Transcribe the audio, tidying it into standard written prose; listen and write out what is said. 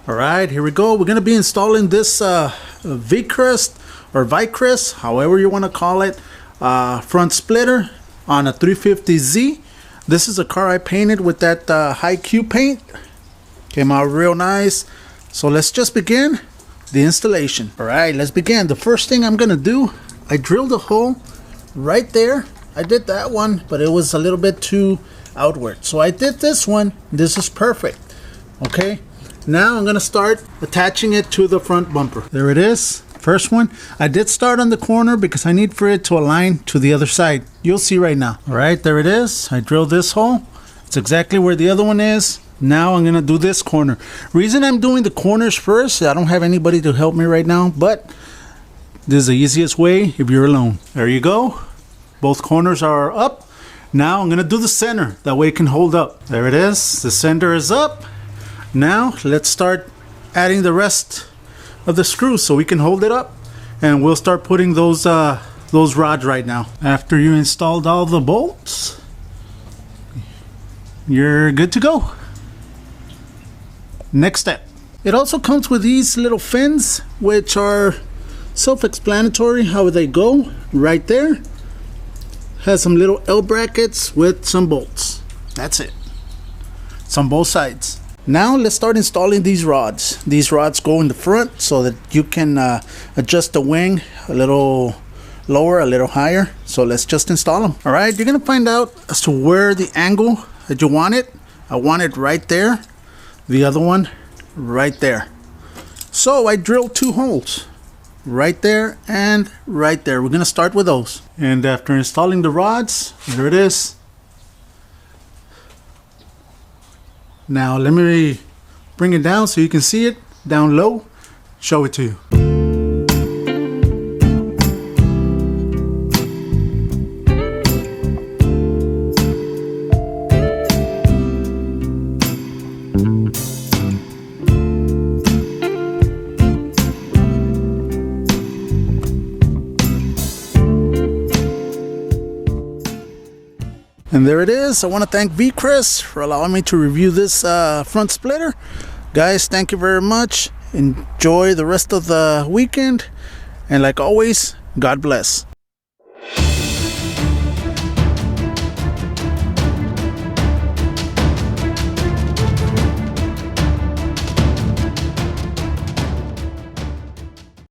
All right, here we go. We're gonna be installing this Vicrez or Vicrez, however you want to call it, front splitter on a 350Z. This is a car I painted with that high Q paint. Came out real nice. So let's just begin the installation. All right, let's begin. The first thing I'm gonna do, I drilled a hole right there. I did that one, but it was a little bit too outward. So I did this one. This is perfect. Okay, now I'm gonna start attaching it to the front bumper. There it is, first one. I did start on the corner because I need for it to align to the other side. You'll see right now. All right, there it is. I drilled this hole. It's exactly where the other one is. Now I'm gonna do this corner. Reason I'm doing the corners first, I don't have anybody to help me right now, but this is the easiest way if you're alone. There you go. Both corners are up. Now I'm gonna do the center. That way it can hold up. There it is. The center is up. Now let's start adding the rest of the screws so we can hold it up. And we'll start putting those rods right now. After you installed all the bolts, you're good to go. Next step. It also comes with these little fins, which are self-explanatory how they go. Right there has some little L brackets with some bolts. That's it. It's on both sides. Now let's start installing these rods. These rods go in the front so that you can adjust the wing a little lower, a little higher. So let's just install them. All right, you're gonna find out as to where the angle that you want it. I want it right there. The other one right there. So I drilled 2 holes right there and right there. We're gonna start with those. And after installing the rods, there it is. Now let me bring it down so you can see it down low. Show it to you. And there it is. I want to thank Vicrez for allowing me to review this front splitter. Guys, thank you very much. Enjoy the rest of the weekend. And like always, God bless.